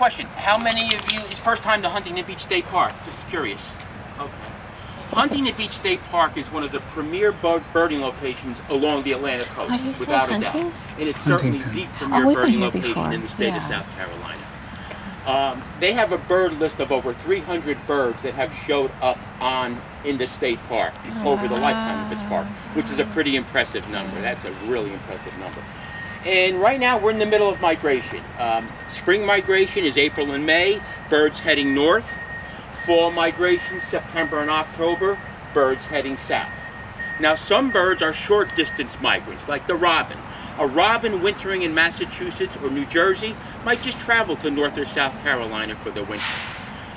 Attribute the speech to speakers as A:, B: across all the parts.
A: question. How many of you, it's first time to Huntington Beach State Park? Just curious. Okay. Huntington Beach State Park is one of the premier birding locations along the Atlantic coast, without a doubt. And it's certainly the premier birding location in the state of South Carolina. They have a bird list of over 300 birds that have showed up in the state park over the lifetime of its park, which is a pretty impressive number. That's a really impressive number. And right now we're in the middle of migration. Spring migration is April and May, birds heading north. Fall migration, September and October, birds heading south. Now some birds are short distance migrants, like the robin. A robin wintering in Massachusetts or New Jersey might just travel to North or South Carolina for the winter.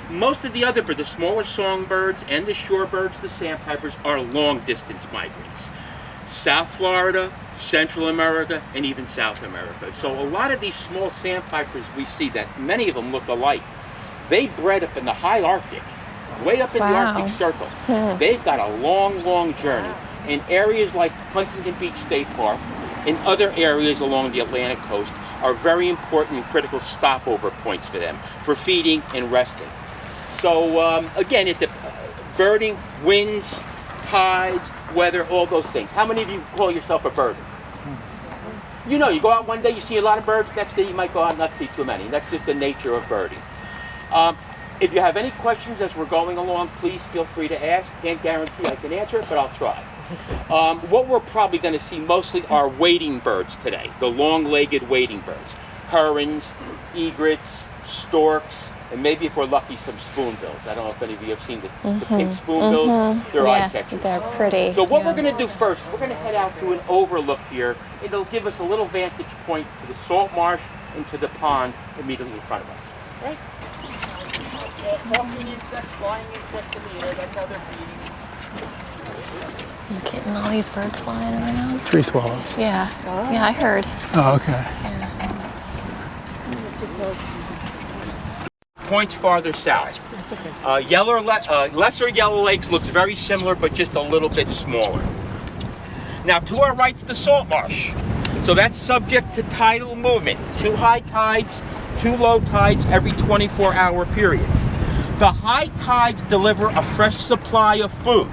A: Most of the other birds, the smaller songbirds and the shorebirds, the sandpipers, are long distance migrants. South Florida, Central America, and even South America. So a lot of these small sandpipers we see, that many of them look alike, they bred up in the high Arctic, way up in the Arctic Circle. They've got a long, long journey. In areas like Huntington Beach State Park and other areas along the Atlantic coast are very important and critical stopover points for them, for feeding and resting. So again, it's birding, winds, tides, weather, all those things. How many of you call yourself a birder? You know, you go out one day, you see a lot of birds, next day you might go out and not see too many. That's just the nature of birding. If you have any questions as we're going along, please feel free to ask. Can't guarantee I can answer it, but I'll try. What we're probably going to see mostly are wading birds today, the long-legged wading birds. Herons, egrets, storks, and maybe if we're lucky, some spoonbills. I don't know if any of you have seen the pink spoonbills. They're eye-catchers.
B: They're pretty.
A: So what we're going to do first, we're going to head out to an overlook here. It'll give us a little vantage point to the salt marsh and to the pond immediately in front of us. Right? Walking insects, flying insects in the air, that's how they're feeding.
B: You getting all these birds flying around?
C: Tree swallows.
B: Yeah. Yeah, I heard.
C: Oh, okay.
A: Points farther south. Lesser Yellow Lakes looks very similar, but just a little bit smaller. Now, to our right's the salt marsh. So that's subject to tidal movement. 2 high tides, 2 low tides every 24-hour periods. The high tides deliver a fresh supply of food.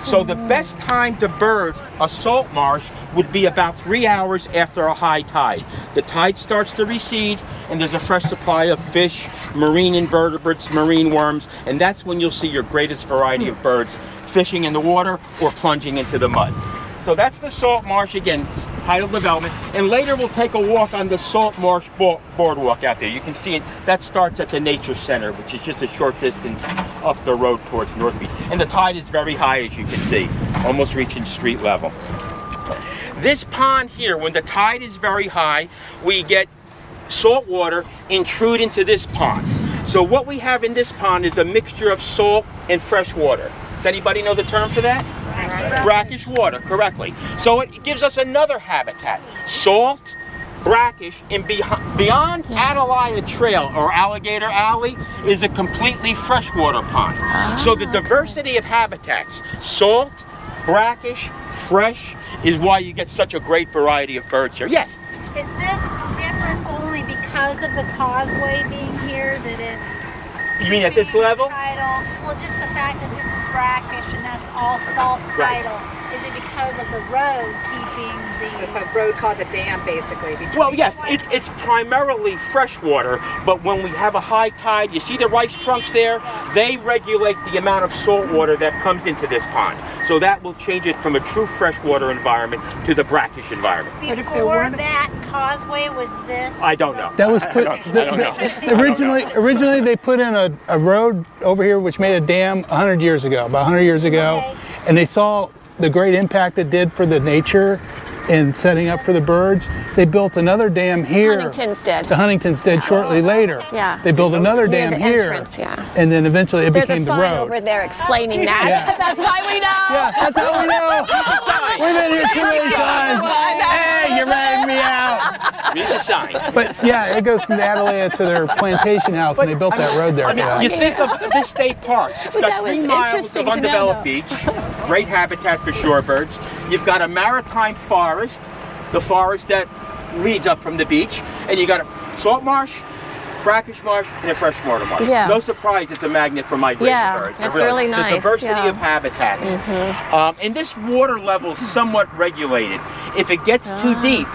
A: So the best time to bird a salt marsh would be about 3 hours after a high tide. The tide starts to recede and there's a fresh supply of fish, marine invertebrates, marine worms, and that's when you'll see your greatest variety of birds fishing in the water or plunging into the mud. So that's the salt marsh, again, tidal development. And later we'll take a walk on the Salt Marsh Boardwalk out there. You can see it, that starts at the Nature Center, which is just a short distance up the road towards North Beach. And the tide is very high, as you can see, almost reaching street level. This pond here, when the tide is very high, we get salt water intrude into this pond. So what we have in this pond is a mixture of salt and fresh water. Does anybody know the term for that? Brackish water, correctly. So it gives us another habitat. Salt, brackish, and beyond Atalaya Trail or Alligator Alley is a completely freshwater pond. So the diversity of habitats, salt, brackish, fresh, is why you get such a great variety of birds here. Yes?
D: Is this different only because of the causeway being here, that it's...
A: You mean at this level?
D: Tidal? Well, just the fact that this is brackish and that's all salt tidal. Is it because of the road keeping the...
E: Does the road cause a dam, basically?
A: Well, yes, it's primarily freshwater, but when we have a high tide, you see the rice trunks there? They regulate the amount of salt water that comes into this pond. So that will change it from a true freshwater environment to the brackish environment.
D: Before that causeway was this?
A: I don't know.
C: That was put.
A: I don't know.
C: Originally, they put in a road over here, which made a dam 100 years ago, about 100 years ago, and they saw the great impact it did for the nature in setting up for the birds. They built another dam here.
B: Huntington's did.
C: The Huntingtons did shortly later.
B: Yeah.
C: They built another
B: Near
C: dam
B: the
C: here.
B: entrance, yeah.
C: And then eventually it became the
B: There's a sign
C: road.
B: over there explaining that.
C: Yeah.
B: That's why we know.
C: Yeah, that's how we know. We've been here too many times. Hey, you're ratting me out.
A: Read the signs.
C: But yeah, it goes from the Atalaya to their plantation house, and they built that road there.
A: You think of this state park. It's got
B: that was
A: 3 miles
B: interesting
A: of
B: to know,
A: undeveloped
B: though.
A: beach, great habitat for shorebirds. You've got a maritime forest, the forest that leads up from the beach, and you got a salt marsh, brackish marsh and a freshwater marsh.
B: Yeah.
A: No surprise it's a magnet for migrating birds.
B: That's really nice.
A: The diversity of habitats. And this water level is somewhat regulated. If it gets too deep,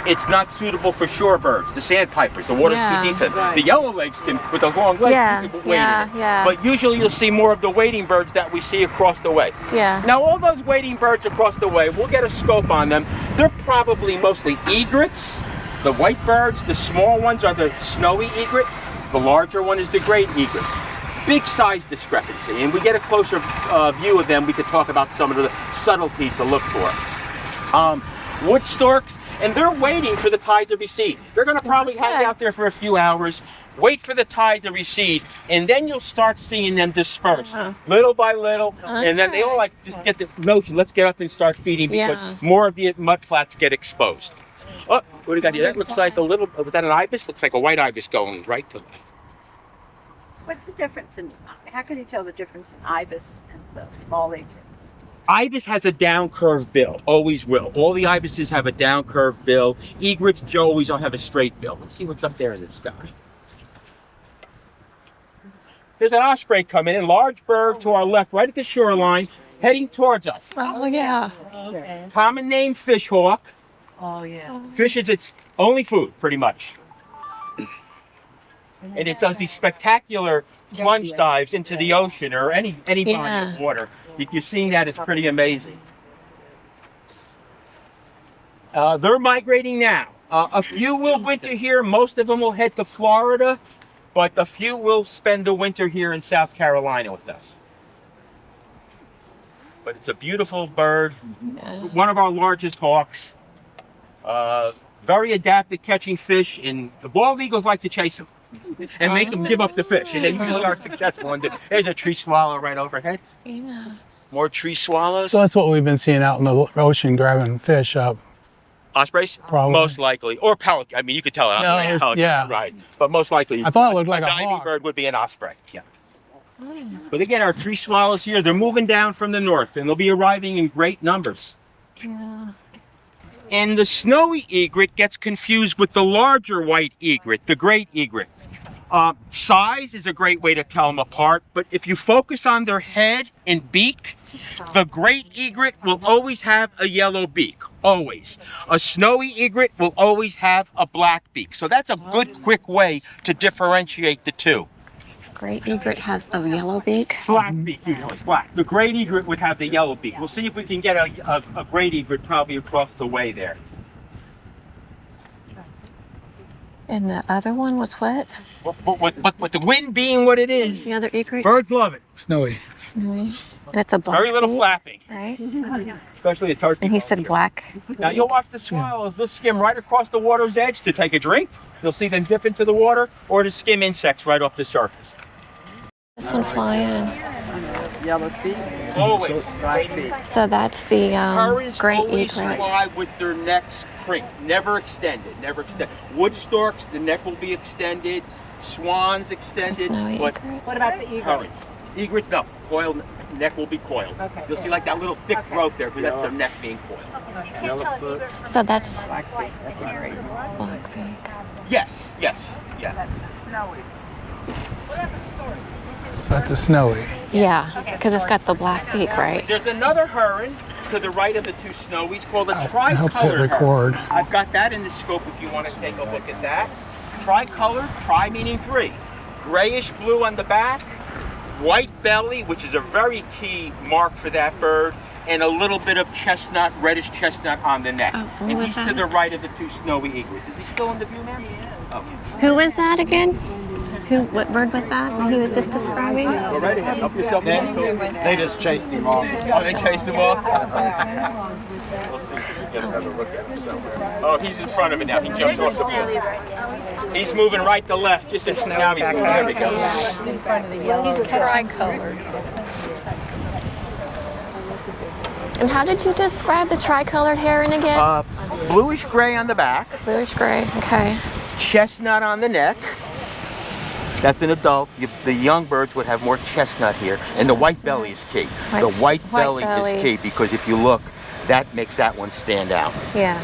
A: it's not suitable for shore birds, the sandpipers. The water's too deep for them. The yellowlegs can, with those long legs, can wade in it. But usually you'll see more of the wading birds that we see across the way. Now all those wading birds across the way, we'll get a scope on them. They're probably mostly egrets. The white birds, the small ones are the snowy egret. The larger one is the great egret. Big size discrepancy. And we get a closer view of them, we could talk about some of the subtleties to look for. Wood storks, and they're waiting for the tide to recede. They're going to probably hang out there for a few hours, wait for the tide to recede, and then you'll start seeing them disperse little by little. And then they all just get the notion, let's get up and start feeding because more of the mudflats get exposed. Oh, what do we got here? That looks like a little, was that an ibis? Looks like a white ibis going right to me.
F: What's the difference in, how can you tell the difference in ibis and the small egrets?
A: Ibis has a down curved bill, always will. All the ibises have a down curved bill. Egrets always don't have a straight bill. Let's see what's up there in the sky. There's an osprey coming in, large bird to our left, right at the shoreline, heading towards us.
B: Oh, yeah.
F: Okay.
A: Common name, fish hawk.
F: Oh, yeah.
A: Fish is its only food, pretty much. And it does these spectacular plunge dives into the ocean or any body of water. You're seeing that, it's pretty amazing. They're migrating now. A few will winter here. Most of them will head to Florida, but a few will spend the winter here in South Carolina with us. But it's a beautiful bird. One of our largest hawks. Very adept at catching fish, and the bald eagles like to chase them and make them give up the fish, and they usually are successful. And there's a tree swallow right overhead. More tree swallows.
C: So that's what we've been seeing out in the ocean, grabbing fish up.
A: Ospreys?
C: Probably.
A: Most likely. Or pelican. I mean, you could tell an osprey. Pelican,
C: yeah.
A: Right. But most likely.
C: I thought it looked like a
A: diving
C: hawk.
A: bird would be an osprey. Yeah. But again, our tree swallows here, they're moving down from the north, and they'll be arriving in great numbers. And the snowy egret gets confused with the larger white egret, the great egret. Size is a great way to tell them apart, but if you focus on their head and beak, the great egret will always have a yellow beak, always. A snowy egret will always have a black beak. So that's a good, quick way to differentiate the two.
B: Great egret has a yellow beak.
A: Black beak, usually, black. The great egret would have the yellow beak. We'll see if we can get a great egret probably across the way there.
B: And the other one was what?
A: With the wind being what it
B: What's
A: is,
B: the other egret?
A: birds love it.
C: Snowy.
B: Snowy. And it's a black
A: Very little
B: beak,
A: flapping,
B: right?
A: especially a turkey.
B: And he said black.
A: Now you'll watch the swallows, they'll skim right across the water's edge to take a drink. You'll see them dip into the water or to skim insects right off the surface.
B: This one flying.
F: Yellow feet,
A: Always.
F: black feet.
B: So that's the
A: Currents
B: great
A: always
B: egret.
A: fly with their necks crinked, never extended, never extended. Wood storks, the neck will be extended. Swans extended.
B: Snowy
A: but
B: egret.
F: What about the egret?
A: currents. Egrets, no. Coiled neck will be coiled.
F: Okay.
A: You'll see like that little thick throat there, but that's their neck being coiled.
D: So you can't tell an egret from
B: So that's
F: Black feet, that's a great.
B: black beak.
A: Yes, yes, yeah.
F: That's a snowy.
C: So that's a snowy.
B: Yeah, because it's got the black beak, right?
A: There's another heron to the right of the two snowies called a
C: It helps hit
A: tricolored
C: record.
A: heron. I've got that in the scope if you want to take a look at that. Tricolored, tri meaning three. Grayish blue on the back, white belly, which is a very key mark for that bird, and a little bit of chestnut, reddish chestnut on the neck.
B: Oh,
A: and
B: who was
A: he's to
B: that?
A: the right of the two snowy egrets. Is he still in the view now? He is. Okay.
B: Who was that again? What bird was that he was just describing?
A: Go right ahead. Help yourself.
G: They just chased him off.
A: Oh, they chased him off? We'll see if we can get another look at him somewhere. Oh, he's in front of it now. He jumped off the board. He's moving right to left. Just as now he's moving. There we go.
B: He's a tricolored. And how did you describe the tricolored heron again?
A: Bluish gray on the back,
B: Bluish gray. Okay.
A: chestnut on the neck. That's an adult. The young birds would have more chestnut here, and the white belly is key. The white belly is key because if you look, that makes that one stand out.
B: Yeah.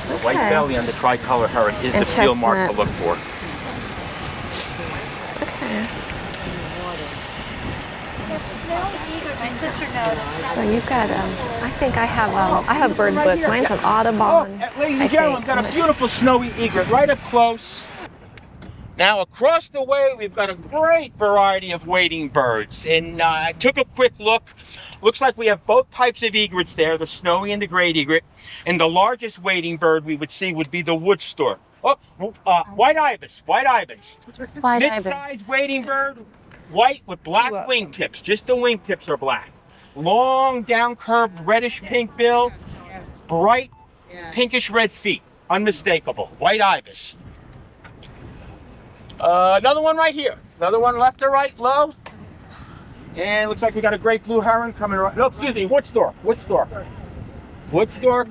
A: The white belly on the tricolored heron is
B: And
A: the field mark to
B: chestnut.
A: look for.
D: sister noticed.
B: So you've got, I think I have bird book. Mine's an Audubon.
A: Ladies and gentlemen, I've got a beautiful snowy egret right up close. Now across the way, we've got a great variety of wading birds. And I took a quick look. Looks like we have both types of egrets there, the snowy and the great egret. And the largest wading bird we would see would be the wood stork. Oh, white ibis, white ibis.
B: White ibis.
A: Mid-sized wading bird, white with black wingtips. Just the wingtips are black. Long, down-curved, reddish-pink bill, bright, pinkish-red feet. Unmistakable. White ibis. Another one right here. Another one left or right, low. And looks like we got a great blue heron coming right. No, excuse me, wood stork. Wood stork. Wood stork.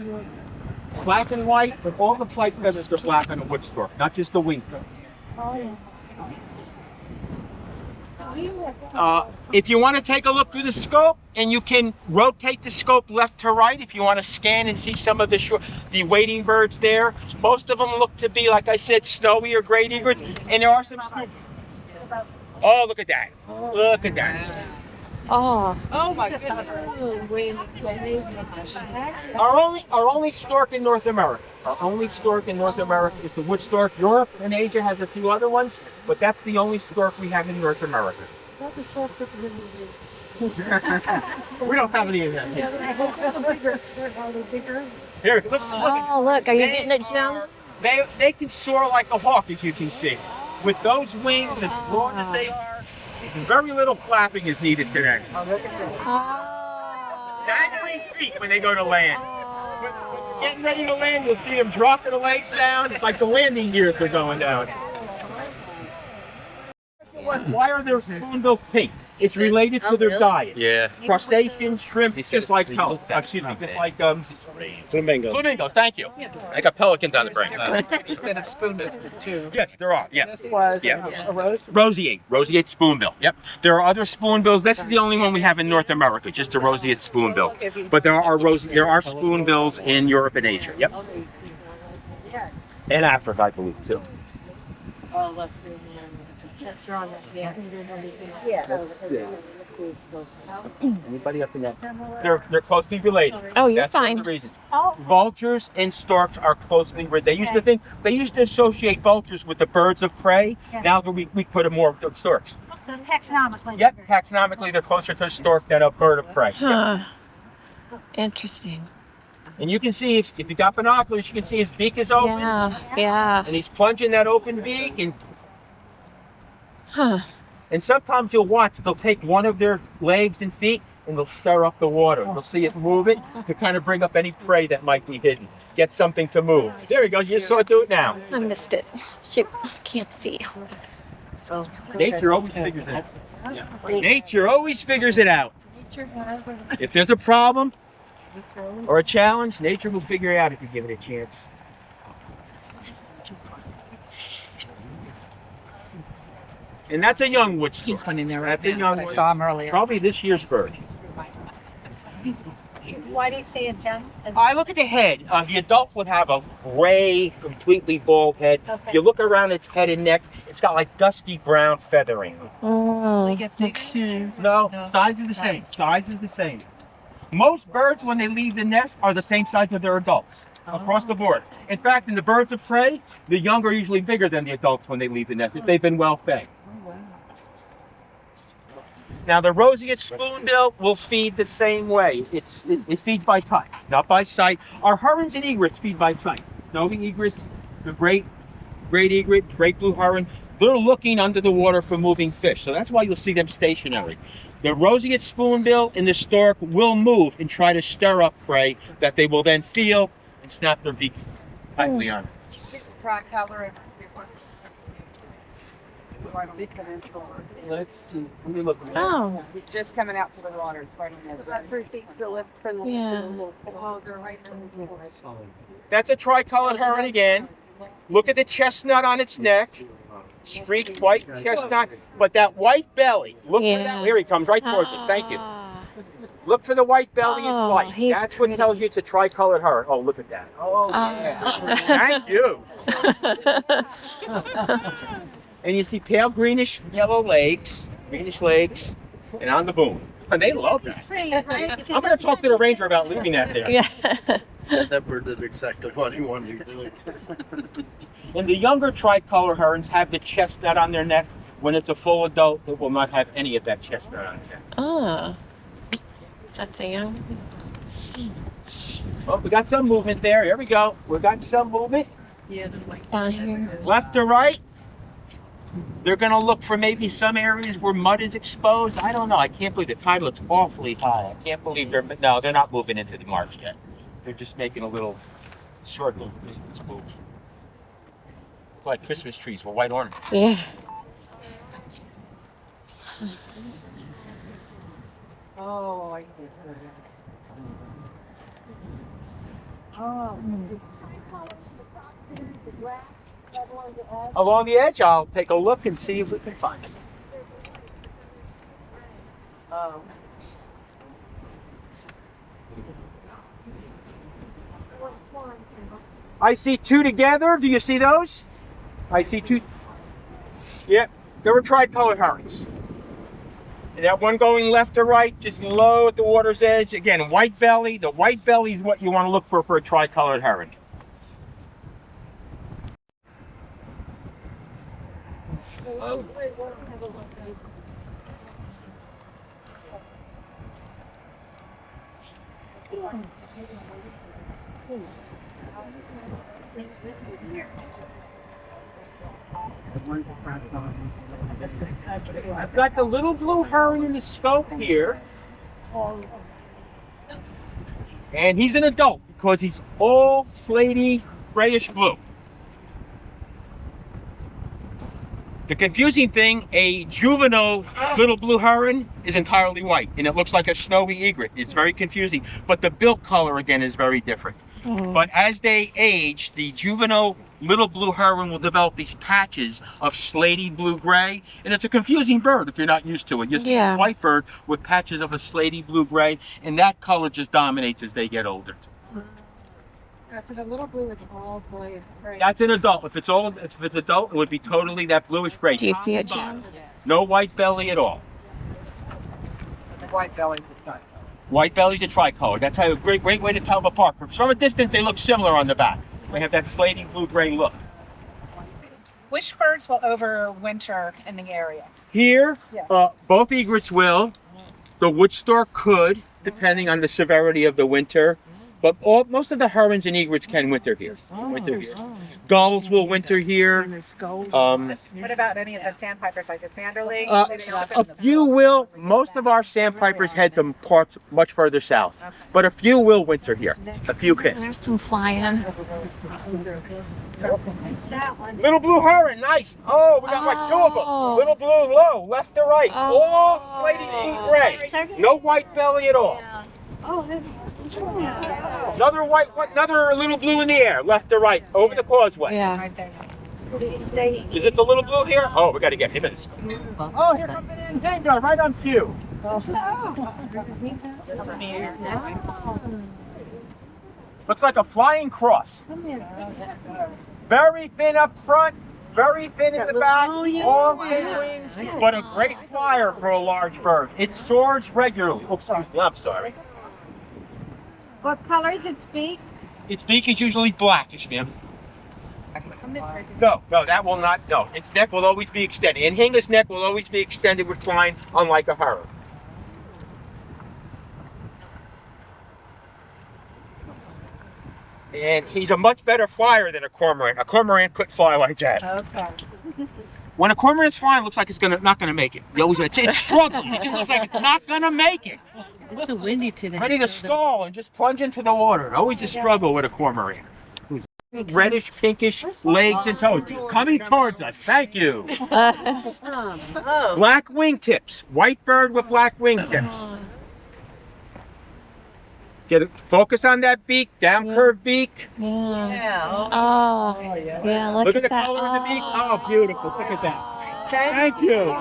A: Black and white, but all the flight feathers are black on the wood stork, not just the wing feathers. If you want to take a look through the scope, and you can rotate the scope left to right if you want to scan and see some of the wading birds there. Most of them look to be, like I said, snowy or great egrets, and there are some. Oh, look at that! Look at that!
B: Oh.
F: Oh my goodness.
A: Our only stork in North America. Our only stork in North America is the wood stork. Europe and Asia has a few other ones, but that's the only stork we have in North America. We don't have any of that here. Here, look.
B: Oh, look, are you getting it, Jim?
A: They can soar like a hawk, as you can see. With those wings as broad as they are, very little flapping is needed today. Dangling feet when they go to land. When you're getting ready to land, you'll see them dropping the legs down. It's like the landing gears are going down. Why are their spoonbills pink? It's related to their diet.
G: Yeah.
A: Crustaceans, shrimp, just like
G: Flamingos.
A: flamingos. Thank you. I got pelicans on the brain.
F: Instead of spoonbill too.
A: Yes, there are. Yeah.
F: This was
A: Yeah.
F: a rose.
A: Roseate spoonbill. Yep. There are other spoonbills. This is the only one we have in North America, just a roseate spoonbill. But there are spoonbills in Europe and Asia. Yep. And Africa, I believe, too. Anybody up in that? They're closely related.
B: Oh, you're
A: That's one
B: fine.
A: of the reasons. Vultures and storks are closely related. They used to associate vultures with the birds of prey. Now we put them more with storks.
D: So taxonomically.
A: Yep, taxonomically they're closer to a stork than a bird of prey.
B: Huh. Interesting.
A: And you can see if you got binoculars, you can see his beak is open.
B: Yeah.
A: And he's plunging that open beak, and
B: Huh.
A: And sometimes you'll watch, they'll take one of their legs and feet and they'll stir up the water. You'll see it move it to kind of bring up any prey that might be hidden. Get something to move. There he goes, you just saw it do it now.
B: I missed it. Shoot, can't see.
A: Nature always figures it out. Nature always figures it out. If there's a problem or a challenge, nature will figure it out if you give it a chance. And that's a young wood stork. That's a young
F: I
A: one.
F: saw him earlier.
A: Probably this year's bird.
D: Why do you say it's young?
A: I look at the head. The adult would have a gray, completely bald head.
D: Okay.
A: If you look around its head and neck, it's got like dusky brown feathering.
B: Oh.
A: No, size is the same. Size is the same. Most birds, when they leave the nest, are the same size as their adults. Across the board. In fact, in the birds of prey, the young are usually bigger than the adults when they leave the nest, if they've been well fed. Now the roseate spoonbill will feed the same way. It feeds by touch, not by sight. Our herons and egrets feed by sight. Snowy egrets, the great egret, great blue heron, they're looking under the water for moving fish. So that's why you'll see them stationary. The roseate spoonbill and the stork will move and try to stir up prey that they will then feel and snap their beak tightly on. Let's see. Let me look.
B: Oh.
F: It's just coming out to the water. About 3 feet to the left from the
A: That's a tricolored heron again. Look at the chestnut on its neck. Streaked white chestnut. But that white belly. Look for that. Here he comes right towards us. Thank you. Look for the white belly in flight.
B: He's
A: That's what tells you it's a tricolored heron. Oh, look at that. Oh, yeah. Thank you. And you see pale greenish yellow legs, and on the boom. They love that.
D: Pretty, right?
A: I'm going to talk to the ranger about leaving that there.
B: Yeah.
G: That bird did exactly what he wanted to do.
A: And the younger tricolored herons have the chestnut on their neck. When it's a full adult, it will not have any of that chestnut on it.
B: Oh. So that's a young.
A: Oh, we got some movement there. Here we go. We got some movement.
B: Down here.
A: Left to right. They're going to look for maybe some areas where mud is exposed. I don't know. I can't believe the tide looks awfully high. I can't believe they're not moving into the marsh yet. They're just making a little short little distance move. Like Christmas trees with white ornaments.
B: Yeah.
F: Oh, I see. Oh.
A: Along the edge, I'll take a look and see if we can find some.
F: Oh.
A: I see two together. Do you see those? I see two. Yep, they were tricolored herons. And that one going left to right, just low at the water's edge. Again, white belly. The white belly is what you want to look for a tricolored heron. I've got the little blue heron in the scope here. And he's an adult because he's all slaty, grayish blue. The confusing thing, a juvenile little blue heron is entirely white and it looks like a snowy egret. It's very confusing, but the bill color again is very different. But as they age, the juvenile little blue heron will develop these patches of slaty blue-gray, and it's a confusing bird if you're not used to it. You see a white bird with patches of a slaty blue-gray, and that color just dominates as they get older.
F: So the little blue is all gray and gray.
A: That's an adult. If it's adult, it would be totally that bluish gray.
B: Do you see it, Joe?
A: No white belly at all.
F: The white belly is not.
A: White belly's a tricolor. That's how a great way to tell them apart. From a distance, they look similar on the back. They have that slaty blue-gray look.
E: Which birds will overwinter in the area?
A: Here, both egrets will. The wood stork could, depending on the severity of the winter. But most of the herons and egrets can winter here. Gulls will winter here.
E: What about any of the sandpipers, like the sanderlings?
A: A few will. Most of our sandpipers head to parts much further south. But a few will winter here. A few can.
B: There's some flying.
A: Little blue heron, nice. Oh, we got like two of them. Little blue low, left to right. All slaty blue gray. No white belly at all. Another little blue in the air, left to right, over the causeway.
B: Yeah.
A: Is it the little blue here? Oh, we got to get him in. Oh, here comes an Dingo, right on cue. Looks like a flying cross. Very thin up front, very thin in the back, long thin wings, but a great flyer for a large bird. It soars regularly. Oops, I'm sorry.
D: What color is its beak?
A: Its beak is usually blackish, ma'am. No, that will not, no. Its neck will always be extended. Anhinga's neck will always be extended with flying, unlike a heron. And he's a much better flyer than a cormorant. A cormorant couldn't fly like that.
F: Okay.
A: When a cormorant's flying, it looks like it's not gonna make it. It's struggling. It just looks like it's not gonna make it.
H: It's so windy today.
A: Ready to stall and just plunge into the water. Always a struggle with a cormorant. Reddish, pinkish legs and toes. Coming towards us. Thank you. Black wingtips. White bird with black wingtips. Focus on that beak, down curved beak.
B: Oh, yeah,
A: Look at the color of the beak. Oh, beautiful. Look at that. Thank you.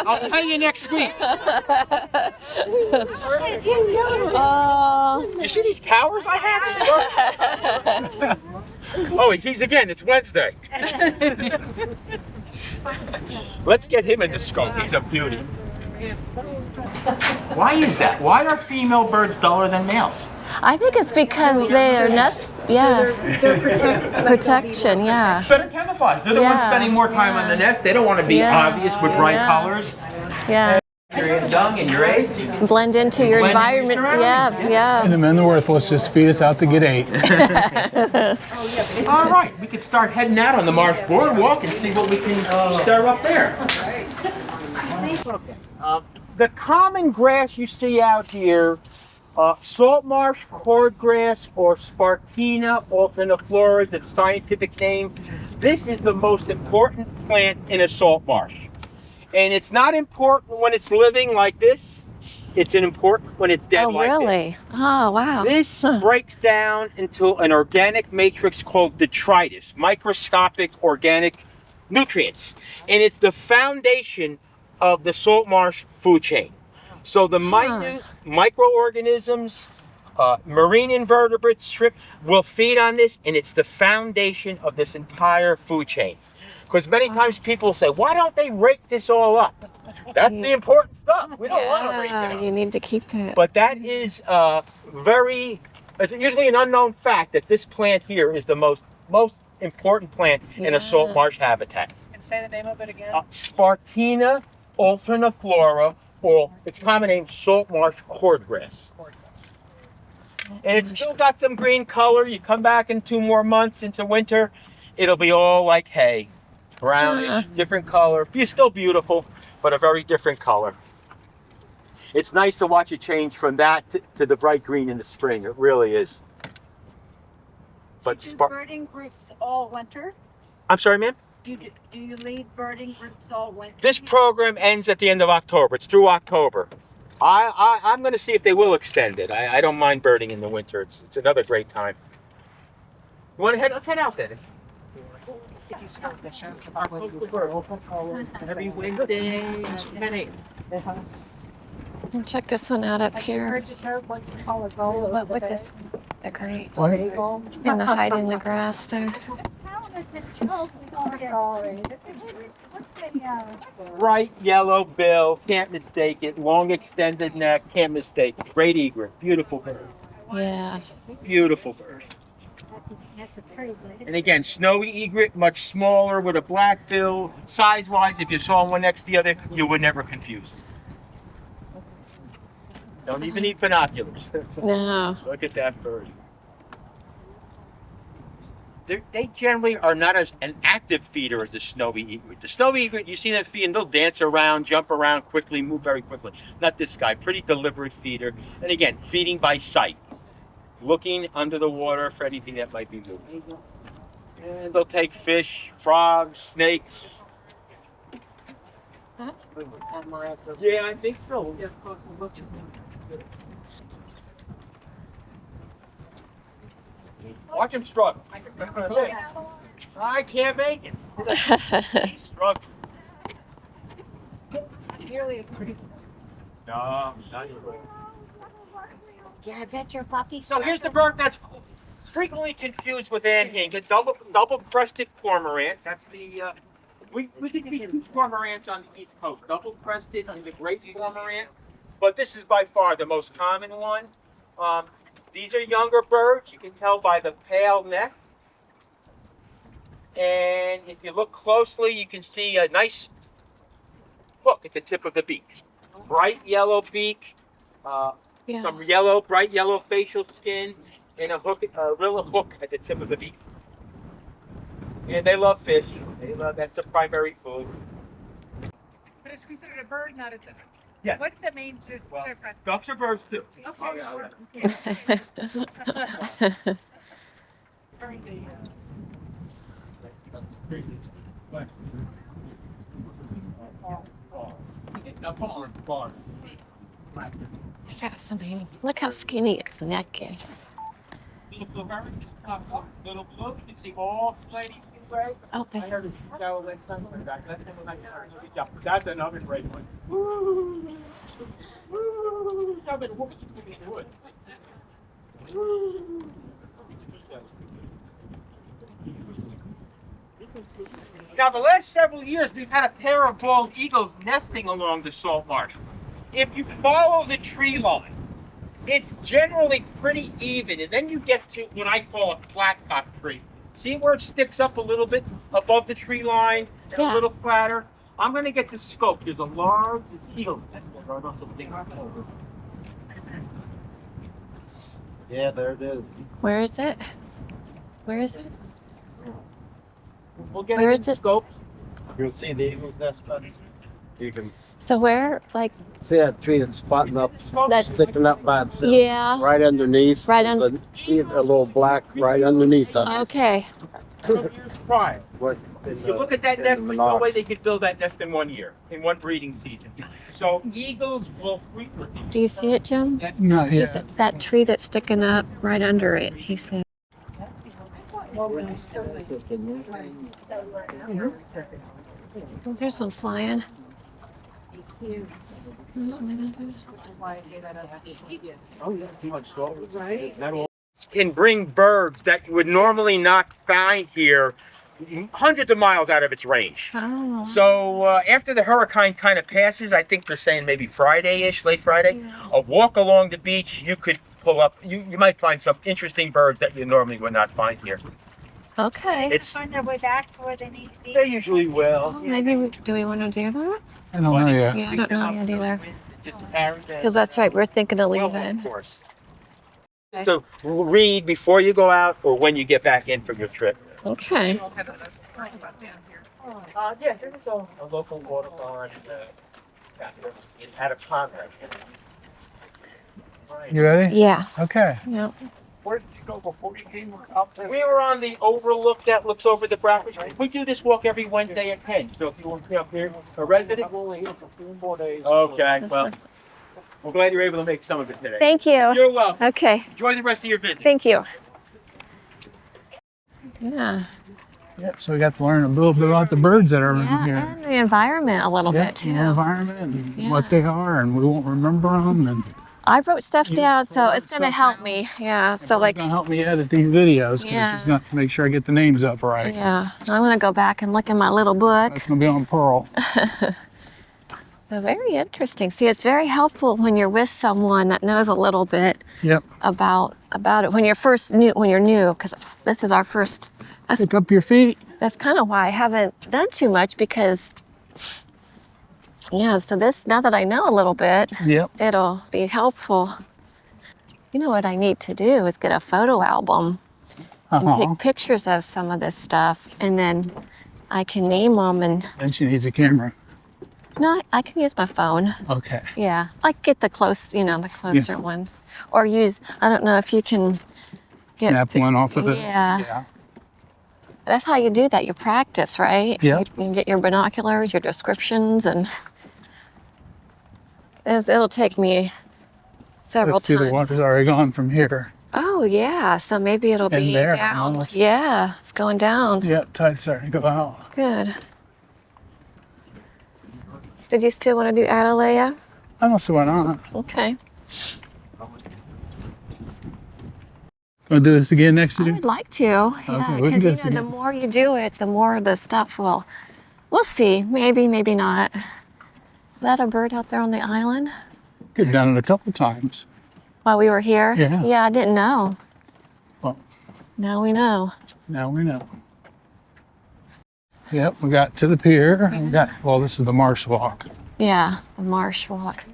A: I'll tell you next week. You see these towers I have? Oh, it's Wednesday. Let's get him in the scope. He's a beauty. Why is that? Why are female birds duller than males?
B: I think it's because their nest,
E: They're protected.
B: protection, yeah.
A: Better camouflage. They're the ones
B: Yeah,
A: spending more time on the nest. They don't want to be
B: Yeah,
A: obvious with bright
B: yeah.
A: colors.
B: Yeah.
A: You're young and you're raised. You can
B: Blend into your
A: Blend into your
B: environment.
A: surroundings,
B: Yeah,
C: And the men are worthless, just feed us out to get ate.
A: All right, we could start heading out on the Marsh Boardwalk and see what we can stir up there. The common grass you see out here, salt marsh cordgrass or Spartina alterniflora is its scientific name. This is the most important plant in a salt marsh. And it's not important when it's living like this. It's important when it's dead
B: Oh,
A: like
B: really?
A: this.
B: Oh, wow.
A: This breaks down into an organic matrix called detritus, microscopic organic nutrients. And it's the foundation of the salt marsh food chain. So the minute microorganisms, marine invertebrates, shrimp, will feed on this, and it's the foundation of this entire food chain. Because many times people say, why don't they rake this all up? That's the important stuff. We don't want to rake it up.
B: You need to keep it.
A: But that is it's usually an unknown fact that this plant here is the most important plant in a salt marsh habitat.
E: And say the name of it again.
A: Spartina alterniflora, or its common name, salt marsh cordgrass. And it's still got some green color. You come back in 2 more months into winter, it'll be all like hay. Brownish, different color. It's still beautiful, but a very different color. It's nice to watch it change from that to the bright green in the spring. It really is. But
F: Do birding groups all winter?
A: I'm sorry, ma'am?
F: Do you lead birding groups all winter?
A: This program ends at the end of October. It's through October. I'm going to see if they will extend it. I don't mind birding in the winter. It's another great time. You want to head? Let's head out then. Every Wednesday, 10 a.m.
B: Check this one out up here. What with this? The great. And the hide in the grass there.
A: Bright yellow bill, can't mistake it. Long extended neck, can't mistake it. Great egret, beautiful bird.
B: Yeah.
A: Beautiful bird.
D: That's a pretty one.
A: And again, snowy egret, much smaller with a black bill. Size-wise, if you saw one next to the other, you would never confuse them. Don't even need binoculars.
B: No.
A: Look at that bird. They generally are not as an active feeder as the snowy egret. The snowy egret, you see them feeding, they'll dance around, jump around quickly, move very quickly. Not this guy, pretty deliberate feeder. And again, feeding by sight. Looking under the water for anything that might be moving. And they'll take fish, frogs, snakes.
B: Huh?
A: Yeah, I think so. Watch him struggle. I can't make it. He's struggling.
F: Nearly as pretty.
A: No, not yet.
D: Yeah, I bet your puppy.
A: So here's the bird that's frequently confused with Anhinga, the double-crested cormorant. That's the we think we do cormorants on the East Coast, double-crested and the great cormorant, but this is by far the most common one. These are younger birds. You can tell by the pale neck, and if you look closely, you can see a nice hook at the tip of the beak. Bright yellow beak. Some yellow, bright yellow facial skin, and a real hook at the tip of the beak. And they love fish. That's their primary food.
E: But it's considered a bird, not a duck.
A: Yes.
E: What's the main difference?
A: Ducks are birds too.
E: Okay.
B: Fascinating. Look how skinny its neck is.
A: Little blue, you see all ladies in gray.
B: Oh, there's.
A: I heard it go last time. That's another great one. Woo! Woo! I've been whooping in the wood. Woo! Now, the last several years, we've had a pair of bald eagles nesting along the salt marsh. if you follow the tree line, it's generally pretty even, and then you get to what I call a flat top tree. See where it sticks up a little bit above the tree line and a little flatter? I'm going to get the scope. There's a large eagle's nest there. I don't know if
G: Yeah, there it is.
B: Where is it? Where is it?
A: we'll get
B: Where
A: it in
B: is it?
A: scope.
G: You'll see the eagle's nest buds. You can
B: So where, like,
G: see that tree that's spotting up,
B: That's-
G: sticking up by itself.
B: yeah.
G: Right underneath.
B: Right un-
G: the- See a little black right underneath us.
B: Okay.
A: Years prior.
G: What,
A: You look at that nest, there's no way they could build that nest in 1 year, in one breeding season. So eagles will frequently.
B: Do you see it, Jim?
C: Not
B: Is
C: yet.
B: it that tree that's sticking up right under it? He said. There's one flying.
A: Can bring birds that you would normally not find here hundreds of miles out of its range.
B: Oh.
A: So after the hurricane kind of passes, I think they're saying maybe Friday-ish, late Friday, a walk along the beach, you could pull up, you might find some interesting birds that you normally would not find here.
B: Okay.
A: It's
D: Find their way back to where they need to be.
A: They usually will.
B: Well, maybe do we want to do that?
C: I don't know yet.
B: Yeah, I don't know yet either.
A: Because
B: Because that's right. We're thinking of
A: Of
B: leaving.
A: course.
B: Okay.
A: So read before you go out or when you get back in from your trip.
B: Okay.
A: Yeah, there's a local water pond at a pond right.
C: You ready?
B: Yeah.
C: Okay.
B: Yep.
G: Where did you go before you came up there?
A: We were on the overlook that looks over the brackish. We do this walk every Wednesday at 10. So if you want to be up here, a resident.
G: I'm only here for 4 more days.
A: Okay, well, we're glad you're able to make some of it today.
B: Thank you.
A: You're welcome.
B: Okay.
A: Enjoy the rest of your visit.
B: Thank you. Yeah.
C: Yep. So we got to learn a little bit about the birds that are in
B: Yeah,
C: here.
B: and the environment a little
C: Yeah,
B: bit
C: the
B: too.
C: environment and
B: Yeah.
C: what they are, and we won't remember them. And
B: I wrote stuff
C: You
B: down, so
C: wrote
B: it's gonna
C: stuff
B: help
C: down?
B: me. Yeah. So
C: She's
B: like,
C: gonna help me edit these videos because
B: Yeah.
C: she's gonna make sure I get the names up right.
B: yeah, I'm gonna go back and look in my little book.
C: That's gonna be on Pearl.
B: So very interesting. See, it's very helpful when you're with someone that knows a little bit
C: Yep.
B: about it when you're new, because this is our first.
C: Pick up your feet.
B: That's kind of why I haven't done too much because, yeah. So this, now that I know a little bit,
C: Yep.
B: it'll be helpful. You know what I need to do is get a photo album and
C: Uh-huh.
B: take pictures of some of this stuff, and then I can name them. And
C: Then she needs a camera.
B: no, I can use my phone.
C: Okay.
B: Yeah, like get the the closer ones, or use. I don't know if you can get
C: Snap one off of this.
B: Yeah. That's how you do that. You practice, right?
C: Yep.
B: You get your binoculars, your descriptions, and it'll take me several
C: Let's see, the
B: times.
C: water's already gone from here.
B: Oh yeah, so maybe it'll
C: And
B: be
C: there,
B: down.
C: almost.
B: Yeah, it's going down.
C: Yep, tide's starting to go out.
B: Good. Did you still want to do Adelaide?
C: I don't see why not.
B: Okay.
C: Gonna do this again next
B: I
C: year?
B: would like to. Yeah,
C: we can
B: because
C: do this
B: the
C: again.
B: more you do it, the more the stuff will. We'll see. Maybe, maybe not. Is that a bird out there on the island?
C: Could have done it a couple times.
B: While we were here?
C: Yeah.
B: Yeah, I didn't know.
C: Well,
B: Now we know.
C: now we know. Yep, we got to the pier. We got, well, this is the Marsh Walk.
B: Yeah, the Marsh Walk.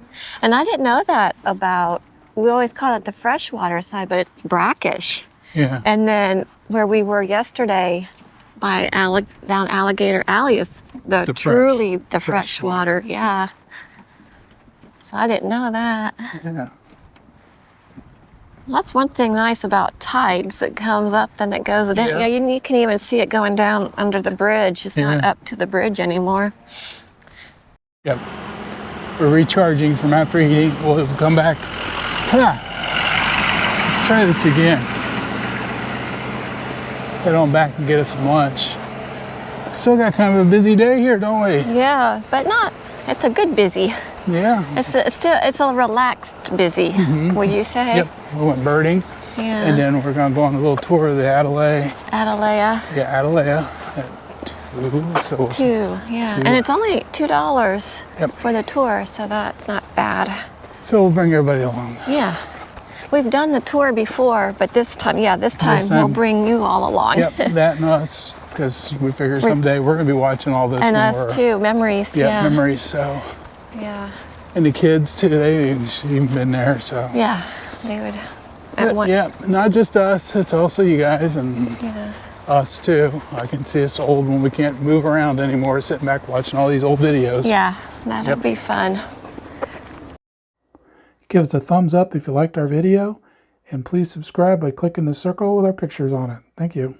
B: And I didn't know that about, we always call it the freshwater side, but it's brackish.
C: Yeah.
B: And then where we were yesterday by down Alligator Alley is the truly the freshwater. Yeah. So I didn't know that.
C: Yeah.
B: That's one thing nice about tides. It comes up, then it goes down.
C: Yeah.
B: Yeah, you can even see it going down under the bridge. It's not
C: Yeah.
B: up to the bridge anymore.
C: Yep. We're recharging from after eating. We'll come back. Let's try this again. Head on back and get us some lunch. Still got kind of a busy day here, don't we?
B: Yeah, but not. It's a good busy.
C: Yeah.
B: It's a relaxed busy. Would you say?
C: Yep. We went birding,
B: Yeah.
C: and then we're gonna go on a little tour of the Adelaide.
B: Adelaide.
C: Yeah, Adelaide. So we'll
B: Two, yeah.
C: see
B: And it's only $2
C: Yep.
B: for the tour, so that's not bad.
C: So we'll bring everybody along.
B: Yeah. We've done the tour before, but this time we'll bring you all along.
C: Yep, that and us, because we figure someday we're going to be watching all this.
B: And
C: when
B: us too, memories.
C: Yeah, memories. So.
B: Yeah.
C: And the kids too. They've been there. So.
B: Yeah, they would.
C: Yeah, not just us. It's also you guys and
B: Yeah.
C: us too. I can see us old when we can't move around anymore, sitting back watching all these old videos.
B: Yeah, that'd be fun.
C: Give us a thumbs up if you liked our video, and please subscribe by clicking the circle with our pictures on it. Thank you.